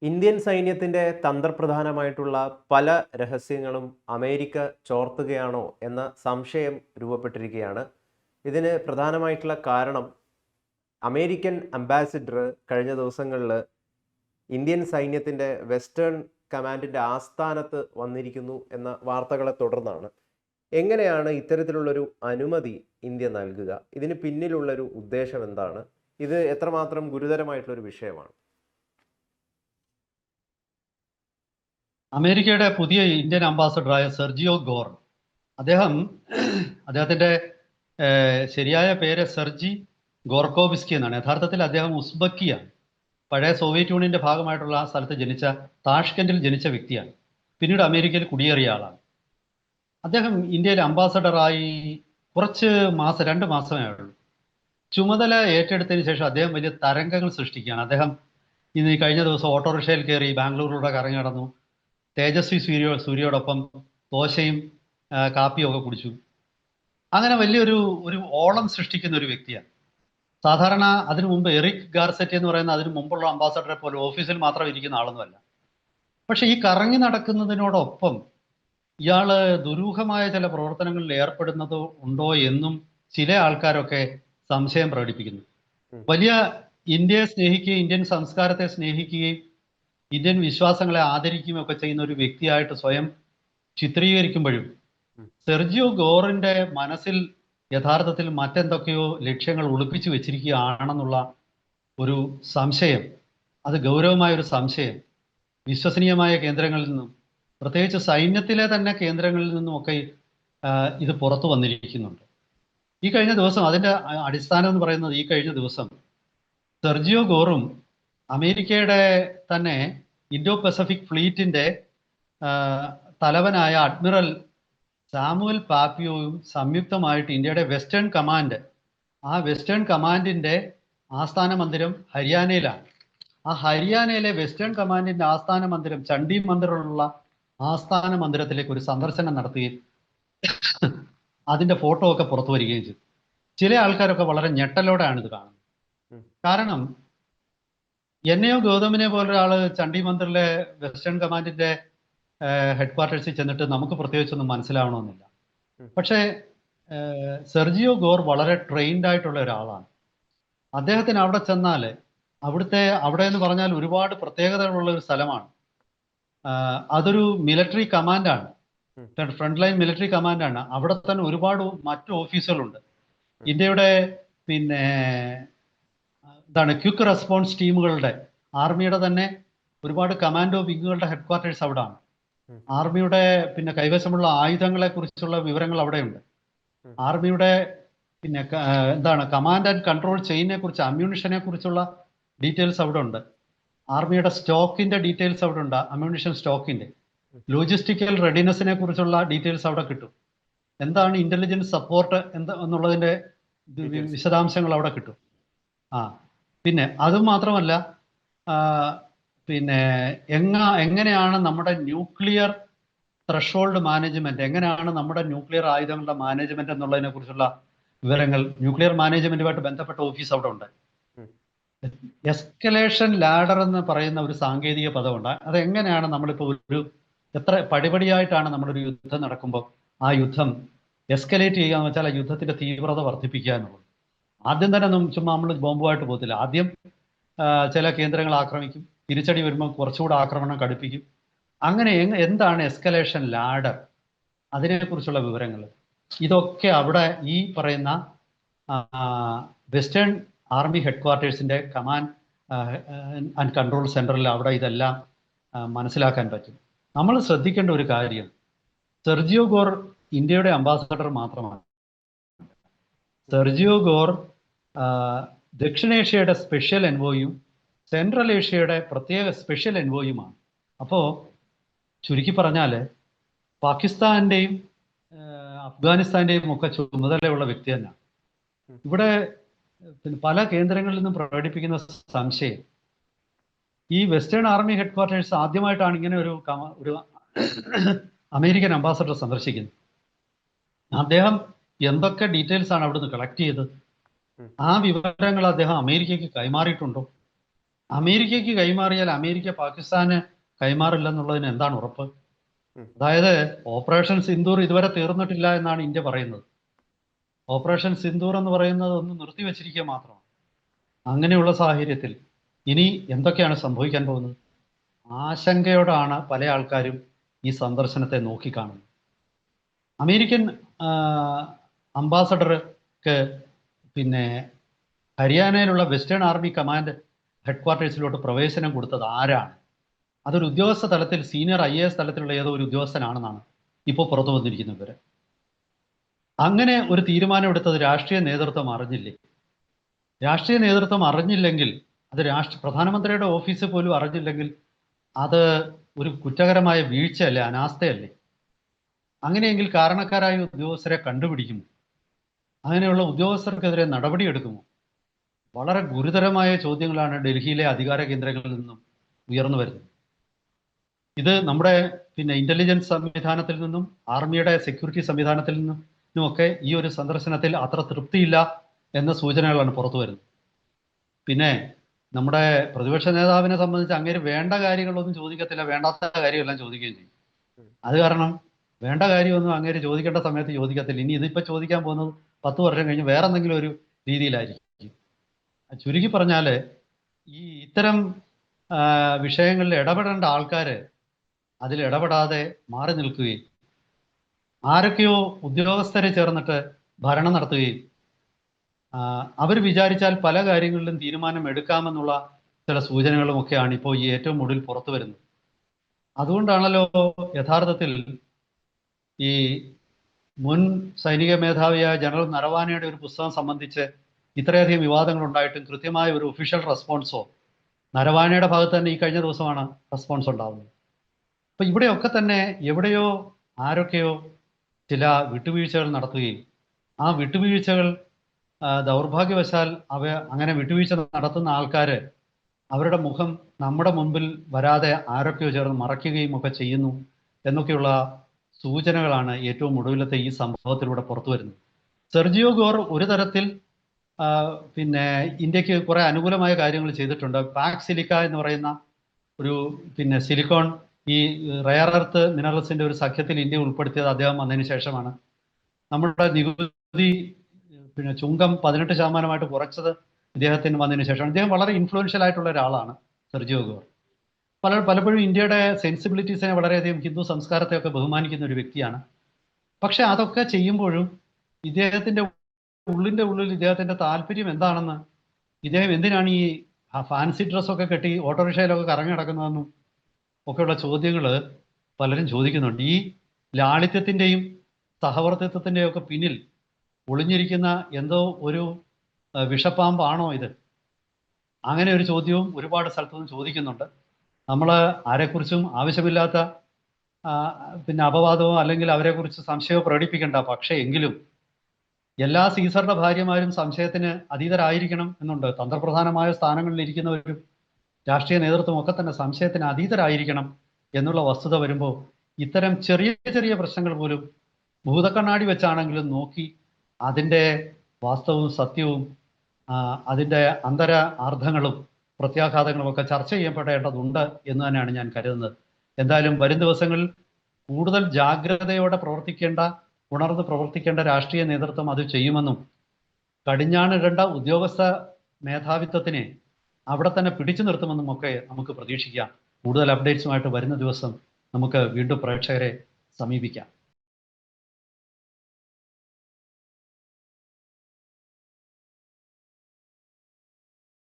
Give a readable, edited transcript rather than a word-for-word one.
Indian സൈന്യത്തിന്റെ തന്ത്രപ്രധാനമായിട്ടുള്ള പല രഹസ്യങ്ങളും അമേരിക്ക ചോർത്തുകയാണോ എന്ന സംശയം രൂപപ്പെട്ടിരിക്കുകയാണ്. ഇതിന് പ്രധാനമായിട്ടുള്ള കാരണം അമേരിക്കൻ അംബാസിഡർ കഴിഞ്ഞ ദിവസങ്ങളിൽ ഇന്ത്യൻ സൈന്യത്തിന്റെ വെസ്റ്റേൺ കമാൻഡിന്റെ ആസ്ഥാനത്ത് വന്നിരിക്കുന്നു എന്ന വാർത്തകളെ തുടർന്നാണ്. എങ്ങനെയാണ് ഇത്തരത്തിലുള്ളൊരു അനുമതി ഇന്ത്യ നൽകുക? ഇതിന് പിന്നിലുള്ളൊരു ഉദ്ദേശം എന്താണ്? ഇത് എത്രമാത്രം ഗുരുതരമായിട്ടുള്ളൊരു വിഷയമാണ്? അമേരിക്കയുടെ പുതിയ ഇന്ത്യൻ അംബാസഡറായ സെർജിയോ ഗോർ, അദ്ദേഹം അദ്ദേഹത്തിന്റെ ശരിയായ പേര് സെർജി ഗോർക്കോവിസ്കി എന്നാണ്. യഥാർത്ഥത്തിൽ അദ്ദേഹം ഉസ്ബക്കിയാണ്. പഴയ സോവിയറ്റ് യൂണിയന്റെ ഭാഗമായിട്ടുള്ള ആ സ്ഥലത്ത് താഷ്കെൻഡിൽ ജനിച്ച വ്യക്തിയാണ്. പിന്നീട് അമേരിക്കയിൽ കുടിയേറിയ ആളാണ്. അദ്ദേഹം ഇന്ത്യയിലെ അംബാസഡറായി കുറച്ച് 2 മാസമേ ഉള്ളൂ. ചുമതല ഏറ്റെടുത്തതിന് ശേഷം അദ്ദേഹം വലിയ തരംഗങ്ങൾ സൃഷ്ടിക്കുകയാണ്. അദ്ദേഹം ഇന്ന് കഴിഞ്ഞ ദിവസം ഓട്ടോറിക്ഷയിൽ കയറി ബാംഗ്ലൂരിലൂടെ കറങ്ങി നടന്നു. തേജസ്വി സൂര്യയോടൊപ്പം ദോശയും കാപ്പിയും ഒക്കെ കുടിച്ചു. അങ്ങനെ വലിയൊരു ഓളം സൃഷ്ടിക്കുന്ന ഒരു വ്യക്തിയാണ്. സാധാരണ അതിനു മുമ്പ് എറിക് ഗാർസെറ്റ് എന്ന് പറയുന്ന അതിനു മുമ്പുള്ള അംബാസഡറെ പോലെ ഓഫീസിൽ മാത്രം ഇരിക്കുന്ന ആളൊന്നുമല്ല. പക്ഷെ ഈ കറങ്ങി നടക്കുന്നതിനോടൊപ്പം ഇയാള് ദുരൂഹമായ ചില പ്രവർത്തനങ്ങളിൽ ഏർപ്പെടുന്നത് ഉണ്ടോ എന്നും ചില ആൾക്കാരൊക്കെ സംശയം പ്രകടിപ്പിക്കുന്നു. വലിയ ഇന്ത്യയെ സ്നേഹിക്കുകയും ഇന്ത്യൻ സംസ്കാരത്തെ സ്നേഹിക്കുകയും ഇന്ത്യൻ വിശ്വാസങ്ങളെ ആദരിക്കുകയും ഒക്കെ ചെയ്യുന്ന ഒരു വ്യക്തിയായിട്ട് സ്വയം ചിത്രീകരിക്കുമ്പോഴും സെർജിയോ ഗോറിന്റെ മനസ്സിൽ യഥാർത്ഥത്തിൽ മറ്റെന്തൊക്കെയോ ലക്ഷ്യങ്ങൾ ഒളിപ്പിച്ചു വെച്ചിരിക്കുകയാണെന്നുള്ള ഒരു സംശയം, അത് ഗൗരവമായ ഒരു സംശയം വിശ്വസനീയമായ കേന്ദ്രങ്ങളിൽ നിന്നും, പ്രത്യേകിച്ച് സൈന്യത്തിലെ തന്നെ കേന്ദ്രങ്ങളിൽ നിന്നുമൊക്കെ ഇത് പുറത്തു വന്നിരിക്കുന്നുണ്ട്. ഈ കഴിഞ്ഞ ദിവസം അതിന്റെ അടിസ്ഥാനം എന്ന് പറയുന്നത്, ഈ കഴിഞ്ഞ ദിവസം സെർജിയോ ഗോറും അമേരിക്കയുടെ തന്നെ ഇൻഡോ പസഫിക് ഫ്ലീറ്റിന്റെ തലവനായ അഡ്മിറൽ സാമുവൽ പാപ്പിയോയും സംയുക്തമായിട്ട് ഇന്ത്യയുടെ വെസ്റ്റേൺ കമാൻഡ്, ആ വെസ്റ്റേൺ കമാൻഡിന്റെ ആസ്ഥാന മന്ദിരം ഹരിയാനയിലാണ്. ആ ഹരിയാനയിലെ വെസ്റ്റേൺ കമാൻഡിന്റെ ആസ്ഥാന മന്ദിരം ചണ്ഡി മന്ദിറിലുള്ള ആസ്ഥാന മന്ദിരത്തിലേക്ക് ഒരു സന്ദർശനം നടത്തുകയും അതിന്റെ ഫോട്ടോ ഒക്കെ പുറത്തു വരികയും ചെയ്തു. ചില ആൾക്കാരൊക്കെ വളരെ ഞെട്ടലോടെയാണ് ഇത് കാണുന്നത്. കാരണം എന്നെയോ ഗൗതമിനെ പോലൊരാള് ചണ്ഡി മന്ദിറിലെ വെസ്റ്റേൺ കമാൻഡിന്റെ ഹെഡ്ക്വാർട്ടേഴ്സിൽ ചെന്നിട്ട് നമുക്ക് പ്രത്യേകിച്ചൊന്നും മനസ്സിലാവണമെന്നില്ല. പക്ഷേ സെർജിയോ ഗോർ വളരെ ട്രെയിൻഡ് ആയിട്ടുള്ള ഒരാളാണ്. അദ്ദേഹത്തിന് അവിടെ ചെന്നാൽ അവിടെ എന്ന് പറഞ്ഞാൽ ഒരുപാട് പ്രത്യേകതകളുള്ള ഒരു സ്ഥലമാണ്. അതൊരു മിലിറ്ററി കമാൻഡാണ്, ഫ്രണ്ട് ലൈൻ മിലിറ്ററി കമാൻഡാണ്. അവിടെ തന്നെ ഒരുപാട് മറ്റു ഓഫീസുകളുണ്ട്. ഇന്ത്യയുടെ ക്വിക്ക് റെസ്പോൺസ് ടീമുകളുടെ, ആർമിയുടെ തന്നെ ഒരുപാട് കമാൻഡോ വിങ്ങുകളുടെ ഹെഡ്ക്വാർട്ടേഴ്സ് അവിടെയാണ്. ആർമിയുടെ കൈവശമുള്ള ആയുധങ്ങളെ കുറിച്ചുള്ള വിവരങ്ങൾ അവിടെയുണ്ട്. ആർമിയുടെ കമാൻഡ് ആൻഡ് കൺട്രോൾ ചെയിനെ കുറിച്ച്, അമ്യൂണിഷനെ കുറിച്ചുള്ള ഡീറ്റെയിൽസ് അവിടെ ഉണ്ട്. ആർമിയുടെ സ്റ്റോക്കിന്റെ ഡീറ്റെയിൽസ് അവിടെ ഉണ്ട്, അമ്യൂണിഷൻ സ്റ്റോക്കിന്റെ. ലോജിസ്റ്റിക്കൽ റെഡിനെസിനെ കുറിച്ചുള്ള ഡീറ്റെയിൽസ് അവിടെ കിട്ടും. എന്താണ് ഇന്റലിജൻസ് സപ്പോർട്ട് എന്നുള്ളതിന്റെ വിശദാംശങ്ങൾ അവിടെ കിട്ടും. അതും മാത്രമല്ല, എങ്ങനെയാണ് നമ്മുടെ ന്യൂക്ലിയർ ത്രഷോൾഡ് മാനേജ്മെന്റ്, എങ്ങനെയാണ് നമ്മുടെ ന്യൂക്ലിയർ ആയുധങ്ങളുടെ മാനേജ്മെന്റ് എന്നുള്ളതിനെ കുറിച്ചുള്ള വിവരങ്ങൾ, ന്യൂക്ലിയർ മാനേജ്മെന്റുമായിട്ട് ബന്ധപ്പെട്ട ഓഫീസ് അവിടെ ഉണ്ട്. എസ്കലേഷൻ ലാഡർ എന്ന് പറയുന്ന ഒരു സാങ്കേതിക പദമുണ്ട്. അതെങ്ങനെയാണ് നമ്മളിപ്പോൾ എത്ര പടിപടിയായിട്ടാണ് നമ്മളൊരു യുദ്ധം നടക്കുമ്പോൾ ആ യുദ്ധം എസ്കലേറ്റ് ചെയ്യുക എന്ന് വെച്ചാൽ ആ യുദ്ധത്തിന്റെ തീവ്രത വർദ്ധിപ്പിക്കുക എന്നുള്ളത്. ആദ്യം തന്നെ ചുമ്മാ നമ്മൾ ബോംബുമായിട്ട് പോകത്തില്ല. ആദ്യം ചില കേന്ദ്രങ്ങൾ ആക്രമിക്കും, തിരിച്ചടി വരുമ്പോൾ കുറച്ചുകൂടെ ആക്രമണം കടുപ്പിക്കും. അങ്ങനെ എന്താണ് എസ്കലേഷൻ ലാഡർ, അതിനെക്കുറിച്ചുള്ള വിവരങ്ങൾ ഇതൊക്കെ അവിടെ ഈ പറയുന്ന വെസ്റ്റേൺ ആർമി ഹെഡ്ക്വാർട്ടേഴ്സിന്റെ കമാൻഡ് ആൻഡ് കൺട്രോൾ സെന്ററിൽ അവിടെ ഇതെല്ലാം മനസ്സിലാക്കാൻ പറ്റും. നമ്മൾ ശ്രദ്ധിക്കേണ്ട ഒരു കാര്യം, സെർജിയോ ഗോർ ഇന്ത്യയുടെ അംബാസഡർ മാത്രമാണ്. സെർജിയോ ഗോർ ദക്ഷിണേഷ്യയുടെ സ്പെഷ്യൽ എൻവോയും സെൻട്രൽ ഏഷ്യയുടെ പ്രത്യേക സ്പെഷ്യൽ എൻവോയുമാണ്. അപ്പോൾ ചുരുക്കി പറഞ്ഞാൽ പാകിസ്ഥാന്റെയും അഫ്ഗാനിസ്ഥാന്റെയും ഒക്കെ ചുമതലയുള്ള വ്യക്തി തന്നെയാണ്. ഇവിടെ പല കേന്ദ്രങ്ങളിൽ നിന്നും പ്രകടിപ്പിക്കുന്ന സംശയം, ഈ വെസ്റ്റേൺ ആർമി ഹെഡ്ക്വാർട്ടേഴ്സ് ആദ്യമായിട്ടാണ് ഇങ്ങനെ ഒരു അമേരിക്കൻ അംബാസഡർ സന്ദർശിക്കുന്നത്. അദ്ദേഹം എന്തൊക്കെ ഡീറ്റെയിൽസ് ആണ് അവിടുന്ന് കളക്ട് ചെയ്തത്, ആ വിവരങ്ങൾ അദ്ദേഹം അമേരിക്കയ്ക്ക് കൈമാറിയിട്ടുണ്ടോ? അമേരിക്കയ്ക്ക് കൈമാറിയാൽ അമേരിക്ക പാകിസ്ഥാന് കൈമാറില്ലെന്നുള്ളതിന് എന്താണ് ഉറപ്പ്? ഉം. അതായത് ഓപ്പറേഷൻ സിന്ദൂർ ഇതുവരെ തീർന്നിട്ടില്ല എന്നാണ് ഇന്ത്യ പറയുന്നത്. ഓപ്പറേഷൻ സിന്ദൂർ എന്ന് പറയുന്നത് ഒന്ന് നിർത്തിവെച്ചിരിക്കുക മാത്രമാണ്. അങ്ങനെയുള്ള സാഹചര്യത്തിൽ ഇനി എന്തൊക്കെയാണ് സംഭവിക്കാൻ പോകുന്നത്? ആശങ്കയോടാണ് പല ആൾക്കാരും ഈ സന്ദർശനത്തെ നോക്കിക്കാണുന്നത്. അമേരിക്കൻ അംബാസഡർക്ക് പിന്നെ ഹരിയാനയിലുള്ള വെസ്റ്റേൺ ആർമി കമാൻഡ് ഹെഡ്ക്വാർട്ടേഴ്സിലോട്ട് പ്രവേശനം കൊടുത്തത് ആരാണ്? അതൊരു ഉദ്യോഗസ്ഥ തലത്തിൽ സീനിയർ IAS തലത്തിലുള്ള ഏതോ ഒരു ഉദ്യോഗസ്ഥനാണെന്നാണ് ഇപ്പോൾ പുറത്തു വന്നിരിക്കുന്ന വിവരം. അങ്ങനെ ഒരു തീരുമാനമെടുത്തത് രാഷ്ട്രീയ നേതൃത്വം അറിഞ്ഞില്ലേ? രാഷ്ട്രീയ നേതൃത്വം അറിഞ്ഞില്ലെങ്കിൽ, അത് പ്രധാനമന്ത്രിയുടെ ഓഫീസ് പോലും അറിഞ്ഞില്ലെങ്കിൽ അത് ഒരു കുറ്റകരമായ വീഴ്ചയല്ലേ, അനാസ്ഥയല്ലേ? അങ്ങനെയെങ്കിൽ കാരണക്കാരായ ഉദ്യോഗസ്ഥരെ കണ്ടുപിടിക്കുമോ? അങ്ങനെയുള്ള ഉദ്യോഗസ്ഥർക്കെതിരെ നടപടിയെടുക്കുമോ? വളരെ ഗുരുതരമായ ചോദ്യങ്ങളാണ് ഡൽഹിയിലെ അധികാര കേന്ദ്രങ്ങളിൽ നിന്നും ഉയർന്നു വരുന്നത്. ഇത് നമ്മുടെ ഇന്റലിജൻസ് സംവിധാനത്തിൽ നിന്നും ആർമിയുടെ സെക്യൂരിറ്റി സംവിധാനത്തിൽ നിന്നുമൊക്കെ ഈ ഒരു സന്ദർശനത്തിൽ അത്ര തൃപ്തിയില്ല എന്ന സൂചനകളാണ് പുറത്തു വരുന്നത്. പിന്നെ നമ്മുടെ പ്രതിപക്ഷ നേതാവിനെ സംബന്ധിച്ച് അങ്ങേര് വേണ്ട കാര്യങ്ങളൊന്നും ചോദിക്കത്തില്ല, വേണ്ടാത്ത കാര്യമെല്ലാം ചോദിക്കുകയും ചെയ്യും. അത് കാരണം വേണ്ട കാര്യമൊന്നും അങ്ങേര് ചോദിക്കേണ്ട സമയത്ത് ചോദിക്കത്തില്ല. ഇനി ഇതിപ്പോൾ ചോദിക്കാൻ പോകുന്നത് 10 വർഷം കഴിഞ്ഞ് വേറെ എന്തെങ്കിലും ഒരു രീതിയിലായിരിക്കും. ചുരുക്കി പറഞ്ഞാൽ ഈ ഇത്തരം വിഷയങ്ങളിൽ ഇടപെടേണ്ട ആൾക്കാർ അതിൽ ഇടപെടാതെ മാറി നിൽക്കുകയും ആരൊക്കെയോ ഉദ്യോഗസ്ഥരെ ചേർന്നിട്ട് ഭരണം നടത്തുകയും അവർ വിചാരിച്ചാൽ പല കാര്യങ്ങളിലും തീരുമാനം എടുക്കാമെന്നുള്ള ചില സൂചനകളുമൊക്കെയാണ് ഇപ്പോൾ ഈ ഏറ്റവും ഒടുവിൽ പുറത്തു വരുന്നത്. അതുകൊണ്ടാണല്ലോ യഥാർത്ഥത്തിൽ ഈ മുൻ സൈനിക മേധാവിയായ ജനറൽ നരവാനയുടെ ഒരു പുസ്തകം സംബന്ധിച്ച് ഇത്രയധികം വിവാദങ്ങൾ ഉണ്ടായിട്ടും കൃത്യമായ ഒരു ഒഫീഷ്യൽ റെസ്പോൺസോ നരവാനയുടെ ഭാഗത്ത് തന്നെ ഈ കഴിഞ്ഞ ദിവസമാണ് റെസ്പോൺസ് ഉണ്ടാവുന്നത്. അപ്പം ഇവിടെയൊക്കെ തന്നെ എവിടെയോ ആരൊക്കെയോ ചില വിട്ടുവീഴ്ചകൾ നടത്തുകയും ആ വിട്ടുവീഴ്ചകൾ ദൗർഭാഗ്യവശാൽ അങ്ങനെ വിട്ടുവീഴ്ച നടത്തുന്ന ആൾക്കാർ അവരുടെ മുഖം നമ്മുടെ മുൻപിൽ വരാതെ ആരൊക്കെയോ ചേർന്ന് മറയ്ക്കുകയും ഒക്കെ ചെയ്യുന്നു എന്നൊക്കെയുള്ള സൂചനകളാണ് ഏറ്റവും ഒടുവിലത്തെ ഈ സംഭവത്തിലൂടെ പുറത്തു വരുന്നത്. സെർജിയോ ഗോർ ഒരു തരത്തിൽ ഇന്ത്യക്ക് കുറെ അനുകൂലമായ കാര്യങ്ങൾ ചെയ്തിട്ടുണ്ട്. പാക് സിലിക്ക എന്ന് പറയുന്ന ഒരു സിലിക്കോൺ ഈ റയർ എർത്ത് മിനറൽസിന്റെ ഒരു സഖ്യത്തിൽ ഇന്ത്യ ഉൾപ്പെടുത്തിയത് അദ്ദേഹം വന്നതിന് ശേഷമാണ്. നമ്മുടെ നികുതി ചുങ്കം 18% കുറച്ചത് ഇദ്ദേഹത്തിന് വന്നതിന് ശേഷമാണ്. ഇദ്ദേഹം വളരെ ഇൻഫ്ലുവൻഷ്യൽ ആയിട്ടുള്ള ഒരാളാണ് സെർജിയോ ഗോർ. പലപ്പോഴും ഇന്ത്യയുടെ സെൻസിബിലിറ്റീസിനെ വളരെയധികം ഹിന്ദു സംസ്കാരത്തെയൊക്കെ ബഹുമാനിക്കുന്ന ഒരു വ്യക്തിയാണ്. പക്ഷെ അതൊക്കെ ചെയ്യുമ്പോഴും ഇദ്ദേഹത്തിന്റെ ഉള്ളിൽ ഇദ്ദേഹത്തിന്റെ താല്പര്യം എന്താണെന്ന്, ഇദ്ദേഹം എന്തിനാണ് ഈ ഫാൻസി ഡ്രസ്സൊക്കെ കെട്ടി ഓട്ടോറിക്ഷയിലൊക്കെ കറങ്ങി നടക്കുന്നതെന്നും ഒക്കെയുള്ള ചോദ്യങ്ങൾ പലരും ചോദിക്കുന്നുണ്ട്. ഈ ലാളിത്യത്തിന്റെയും സഹവർത്തിത്വത്തിന്റെയും ഒക്കെ പിന്നിൽ ഒളിഞ്ഞിരിക്കുന്ന എന്തോ ഒരു വിഷപ്പാമ്പാണോ ഇത്? അങ്ങനെ ഒരു ചോദ്യവും ഒരുപാട് സ്ഥലത്തുനിന്ന് ചോദിക്കുന്നുണ്ട്. നമ്മൾ ആരെക്കുറിച്ചും ആവശ്യമില്ലാത്ത അപവാദമോ അല്ലെങ്കിൽ അവരെക്കുറിച്ച് സംശയമോ പ്രകടിപ്പിക്കേണ്ട. പക്ഷേ എങ്കിലും എല്ലാ സീസറുടെ ഭാര്യമാരും സംശയത്തിന് അതീതരായിരിക്കണം എന്നുണ്ട്. തന്ത്രപ്രധാനമായ സ്ഥാനങ്ങളിൽ ഇരിക്കുന്നവരും രാഷ്ട്രീയ നേതൃത്വം ഒക്കെ തന്നെ സംശയത്തിന് അതീതരായിരിക്കണം എന്നുള്ള വസ്തുത വരുമ്പോൾ ഇത്തരം ചെറിയ ചെറിയ പ്രശ്നങ്ങൾ പോലും ഭൂതക്കണ്ണാടി വെച്ചാണെങ്കിലും നോക്കി അതിൻ്റെ വാസ്തവവും സത്യവും അതിൻ്റെ അർത്ഥങ്ങളും പ്രത്യാഘാതങ്ങളും ഒക്കെ ചർച്ച ചെയ്യപ്പെടേണ്ടതുണ്ട് എന്ന് തന്നെയാണ് ഞാൻ കരുതുന്നത്. എന്തായാലും വരും ദിവസങ്ങളിൽ കൂടുതൽ ജാഗ്രതയോടെ ഉണർന്ന് പ്രവർത്തിക്കേണ്ട രാഷ്ട്രീയ നേതൃത്വം അത് ചെയ്യുമെന്നും കടിഞ്ഞാണിടേണ്ട ഉദ്യോഗസ്ഥ മേധാവിത്വത്തിനെ അവിടെ തന്നെ പിടിച്ചു നിർത്തുമെന്നും ഒക്കെ നമുക്ക് പ്രതീക്ഷിക്കാം. കൂടുതൽ അപ്ഡേറ്റ്സുമായിട്ട് വരുന്ന ദിവസം നമുക്ക് വീണ്ടും പ്രേക്ഷകരെ സമീപിക്കാം.